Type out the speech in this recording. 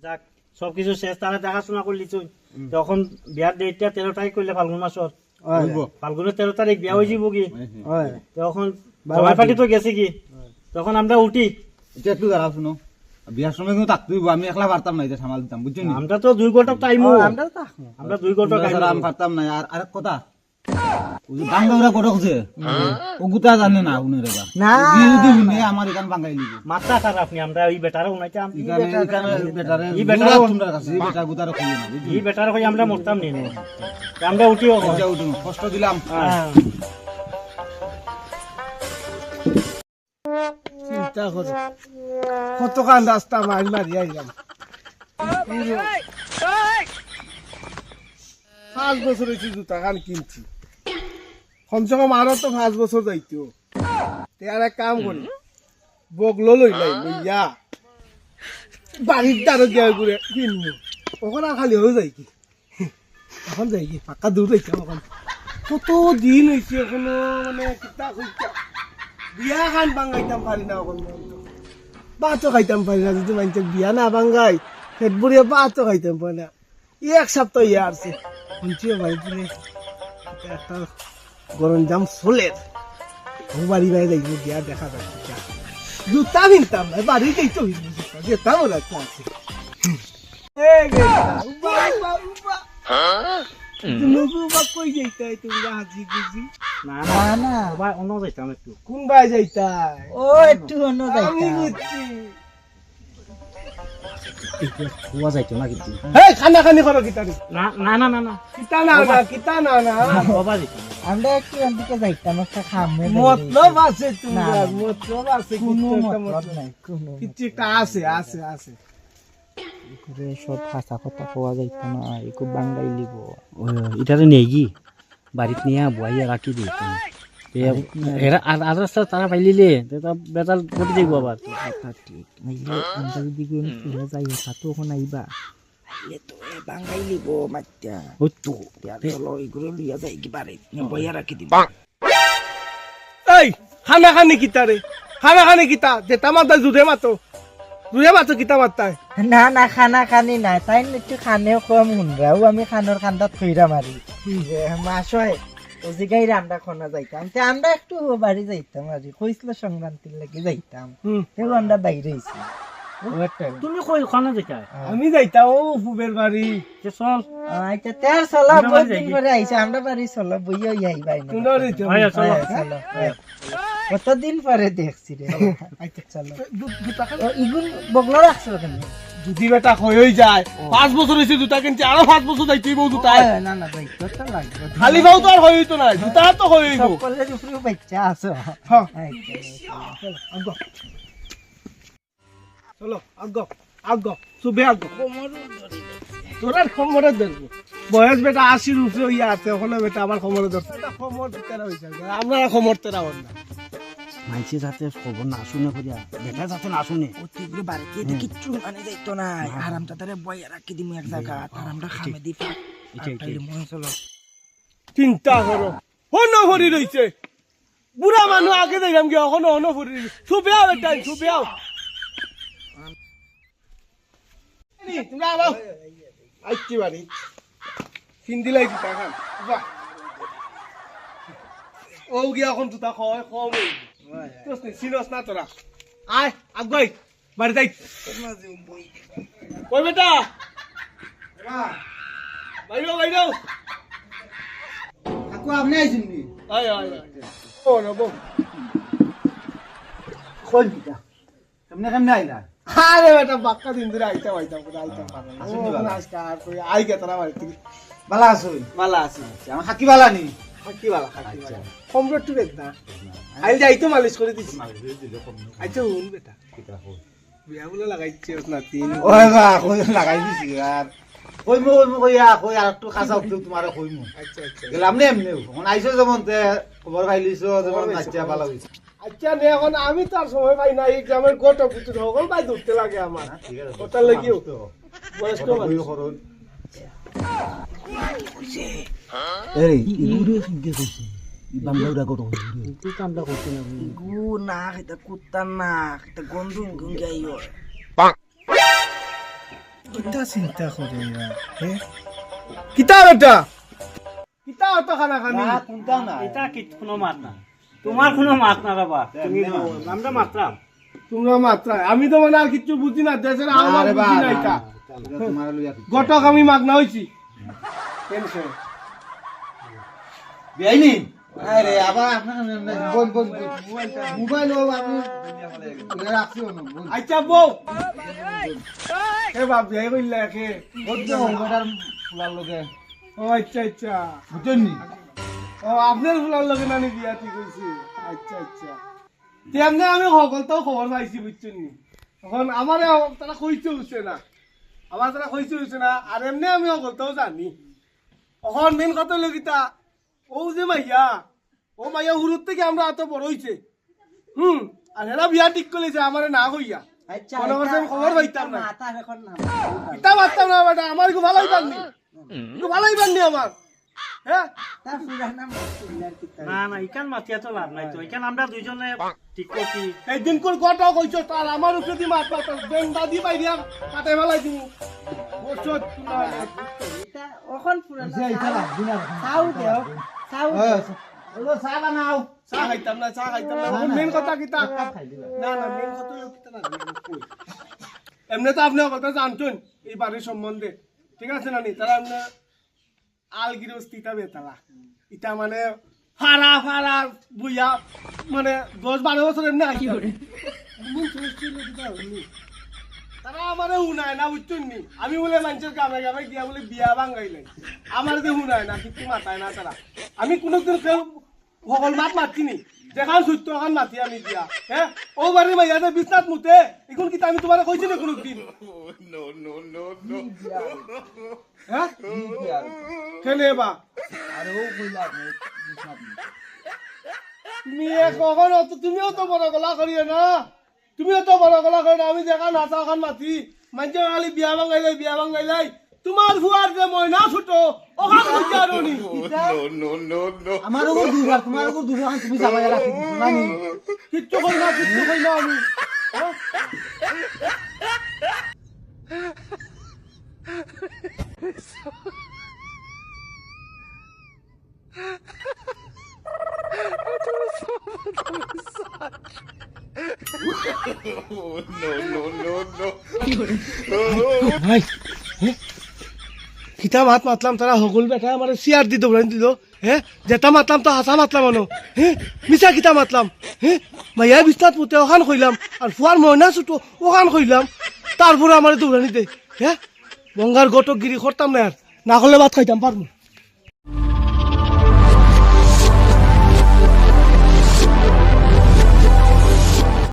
যাক সবকিছু শেষ, তারা দেখাশোনা করলি তুই তখন বিয়ার ডেটটা 13 তারিখ করলে ফাল্গুন মাসর ফাল্গুনের 13 তারিখ বিয়া হয়ে যাব কি তখন সবাই পার্টি তো গেছে কি তখন আমরা উঠি। এটা একটু দাঁড়াও শুনো, বিয়ার সময় কিন্তু থাকতেই আমি একলা পারতাম না, এটা সামাল দিতাম বুঝছো নি? আমরা তো 2 ঘন্টা টাইম আমরা 2 ঘন্টা টাইম আমি পারতাম না। আর আরেক কথা, বাঙ্গাউরা কত খুঁজে ও গুতা জানে না উনারা না যদি উনি আমার এখান বাঙ্গাই লিব মাথা খারাপ আপনি আমরা এই বেটারে উনাইতাম বেটারে এই বেটারে তোমরা কাছে এই বেটা গুতারে কইও না বুঝছো? এই বেটারে কই আমরা মরতাম নি আমরা উঠিও উঠুন, কষ্ট দিলাম। চিন্তা করো কতখান রাস্তা মারি মারি আইলাম। 5 বছর হয়েছে জুতা খান কিনছি, কমসে কম আরো তো 5 বছর যাইতো। আর এক কাম করি, বগলো লইলাই লইয়া বাড়ির দ্বারা গিয়া ঘুরে কিনবো, ওখানে খালি হয়ে যাই কি এখন যাই কি পাক্কা দূর যাইতাম। এখন কত দিন হয়েছে এখনো মানে কিতা কইতা বিয়া খান বাঙ্গাইতাম পারি না, এখন ভাতও খাইতাম পারি না। যদি মানুষ বিয়া না বাঙ্গাই পেট ভরিয়া ভাতও খাইতাম পারি না। 1 সপ্তাহ ইয়ে আসছে শুনছিও বাড়ি তুলে একটা গরম জাম সোলের বাড়ি বাইরে যাইব বিয়া দেখা যাচ্ছে। জুতা কিনতাম না, বাড়ি যাইতো যেতাম ওরা আছে কই যাইতাই তুমি হাজি বুঝি? না না না ভাই অন্য যাইতাম একটু। কোন ভাই যাইতাই? ও একটু অন্য আমি বুঝছি। খোয়া যাইতো না কিন্তু এই খানা খানি করো কিতারে? না না না না না কিতা না না কিতা না না বাবা যাইতো আমরা একটু এদিকে যাইতাম একটা খামে মতলব আছে না, তোমার, না। মতলব আছে, কোনো কিছু একটা মতলব মতলব নাই, কোনো কিছু একটা আছে আছে আছে। করে সব হাসা কথা কোয়া যাইতো না, একটু বাঙ্গাই লিব। এটারে নেই কি বাড়িত নিয়ে বইয়া রাখি দিই এরা আর রাস্তা তারা পাইলিলে বেতাল ঘটে যাইব আবার। কথা ঠিক নাইলে আমরা যদি কোন ফিরে যাই সাথে ওখানে আইবা আইলে তো বাঙ্গাই লিব মাত্তা ওই তো চলো এগুলো লিয়া যাই কি পারে বইয়া রাখি দিব। এই খানা খানি কিতারে? খানা খানি কিতা যেটা মাতা জুড়ে মাতো কিতা মাতায়? না না খানা খানি নাই, তাই একটু খানেও কম শুনরাও আমি খানোর খান্দাত থইরা মারি মাস হয় ও জিগাই রান্না খনা যাইতাম তে আমরা একটু বাড়ি যাইতাম আর কইছিল সংক্রান্তির লাগি যাইতাম এবার আমরা বাইরে হইছি। তুমি কই খানা যেটা আমি যাইতা ও ফুবের বাড়ি চল আচ্ছা তের চলা আমরা বাড়ি বহুত যাই দিন কি? পরে আইছে আমরা বাড়ি চলো বইয়া আইবাই না তোমরা যাইতা? আয়া চলো চলো কতদিন পরে দেখছি রে আচ্ছা চলো জুতা খান ইগুন বগলো রাখছো কেন? যদি বেটা হয়ে যায় 5 বছর হয়েছে জুতা কিনছি, আরো 5 বছর যাইতেই বউ জুতা না না ভাই তো লাগবে খালি বাউ তো আর হইতো না, জুতা তো হইব। সকলের উপরে বাচ্চা আছে হ্যাঁ চলো আগো চলো আগো সুবে আগো তোরা খমরে ধরবো। বয়স বেটা 80 উপরে হইয়া আছে, ওখানে বেটা আবার খমরে ধরছে। এটা খমর তেরা হইছে, আমরা খমর তেরা হন না। মাইসে যাতে খবর না শুনে করিয়া বেটা যাতে না শুনে অতিগুলো বাড়িতে এতে কিচ্ছু মানে যাইতো না, আরামটা তারে বইয়া রাখি দিমু এক জায়গা আর আমরা খামে দি মনে চলো চিন্তা করো হন ভরি রইছে। বুড়া মানুষ আগে দেখলাম কি এখন হন ভরি সুবে আও বেটা সুবে আও। তোমরা আও আইছি বাড়ি হিন্দিলাই জুতা খান বাহ ও গিয়া এখন জুতা খাওয়াই কম সিনস না তোরা আয় আগাই বাড়ি যাই ওই বেটা বাইরো কাকু আপনি আইছেন নি? আয় ও নবো কোন দিটা কেমনে আইলা? আরে বেটা বাক্কা দিন ধরে আইতাম পারলাম নমস্কার কই আই গে তোরা বাড়ি থেকে বালা আছো? ভালো আছি আমার হাকি বালা নি? হাকি ভালো কমপ্লিট টু দেখ না আইল যাই তো মালিশ করে দিছি আচ্ছা হুন বেটা বিয়া বলে লাগাইছে না তিন ওই বা কই লাগাই দিছি আর কইমু কইয়া কই আর একটু কাঁচা উঠলো তোমারে কইমু। আচ্ছা গেলাম নে এমনি এখন আইছো যেমন তে খবর পাইলিছো যেমন নাচা ভালো হইছে। আচ্ছা নে এখন আমি তো আর সময় পাই না, এক্সামের কত কিছু সকল ভাই ধরতে লাগে আমার ঠিক আছে ওটার লাগিও বয়স্ক মানুষ করুন এই ইগুরে সিদ্ধ কইছে বাঙ্গাউরা কত খুঁজে তুই কামটা করছি না গু না এটা কুত্তার না এটা গন্ধ গাই হয় কিতা চিন্তা করে কিতা বেটা কিতা অত খানা খানি না কোনটা না এটা কি কোনো মাত না তোমার কোনো মাত না বাবা তুমি আমরা মাত্রাম তোমরা মাত্রা আমি তো মানে আর কিছু বুঝি না দেশের আমার বুঝি না এটা তোমার লইয়া গটক আমি মাগনা হইছি বেআইনি আরে আবার আপনার বল বল মোবাইল ও আপনি রাখছি না আচ্ছা বউ এ বাপ যাই কইলা কে বদ্ধ বেটার ফুলার লগে ও আচ্ছা আচ্ছা বুঝছেন নি ও আপনার ফুলার লগে নানি বিয়া ঠিক হইছে আচ্ছা আচ্ছা তেমনি আমি সকলটাও খবর পাইছি বুঝছেন নি এখন আমার তারা কইতে হচ্ছে না আমার তারা কইতে হচ্ছে না আর এমনি আমি সকলটাও জানি এখন মেন কথা হলো কিতা ও যে মাইয়া ও মাইয়া হুরুর থেকে আমরা এত বড় হইছে আর এরা বিয়া ঠিক করেছে আমারে না কইয়া আচ্ছা মনে করছে আমি খবর পাইতাম না মাথা এখন না কিতা পারতাম না বেটা আমার খুব ভালোই পাননি খুব ভালোই পাননি আমার হ্যাঁ তার পুরানা মাস্টার কিতা না না ইকান মাতিয়া তো লাভ নাই তো ইকান আমরা দুইজনে ঠিক করছি একদিন কোন কটাও কইছো তার আমার উপরে দি মাত পাতা বেংদা দি পাই দিয়া কাটে ফেলাই দিমু বছর এটা ওখন পুরানা এটা রাখবি না চাও দেও চাও ওলো চা বানাও চা খাইতাম না মেন কথা কিতা না না মেন কথা হলো কিতা না এমনি তো আপনি কথা জানতেন এই বাড়ির সম্বন্ধে ঠিক আছে না নি তারা এমনি আল গৃহস্থিতা বেতালা ইটা মানে ফাড়া বুইয়া মানে 10-12 বছর এমনি আইছি তারা আমারে হুনায় না বুঝছেন নি আমি বলে মানুষের গ্রামে গ্রামে গিয়া বলে বিয়া ভাঙাইলাই আমার যে হুনায় না কিছু মাথায় না তারা আমি কোনোদিন কেউ সকল মাত মাতিনি যেখান সত্য এখন মাতি আমি দিয়া হ্যাঁ ও বাড়ির মাইয়াতে বিছনাত মুতে এখন কি আমি তোমার কইছি না কোনোদিন হ্যাঁ কেনে বা আরে ও কইলা তুমি কখনো তুমিও তো বড় গলা করিও না তুমিও তো বড় গলা করি না আমি যেখান নাচা ওখান মাতি মানুষ খালি বিয়া ভাঙাইলাই তোমার ফুয়ার যে ময়না ছুটো ওখান কইতে আরো নি আমার উপর দুবার তোমার উপর দুবার তুমি যাবা রাখি না নি কিচ্ছু কই না আমি হ্যাঁ? ভাই কিতা মাত মাতলাম তারা হগুল বেটা আমার চেয়ার দি দৌড়াই দিল হ্যাঁ যেটা মাতলাম তো হাসা মাতলাম আনো হ্যাঁ মিছা কিতা মাতলাম হ্যাঁ ভাইয়া বিস্তার পুতে ওখান কইলাম আর ফুয়ার ময়না ছুটো ওখান কইলাম তারপরে আমার দৌড়ানি দে হ্যাঁ বঙ্গার গটক গিরি করতাম না আর না করলে ভাত খাইতাম পারবো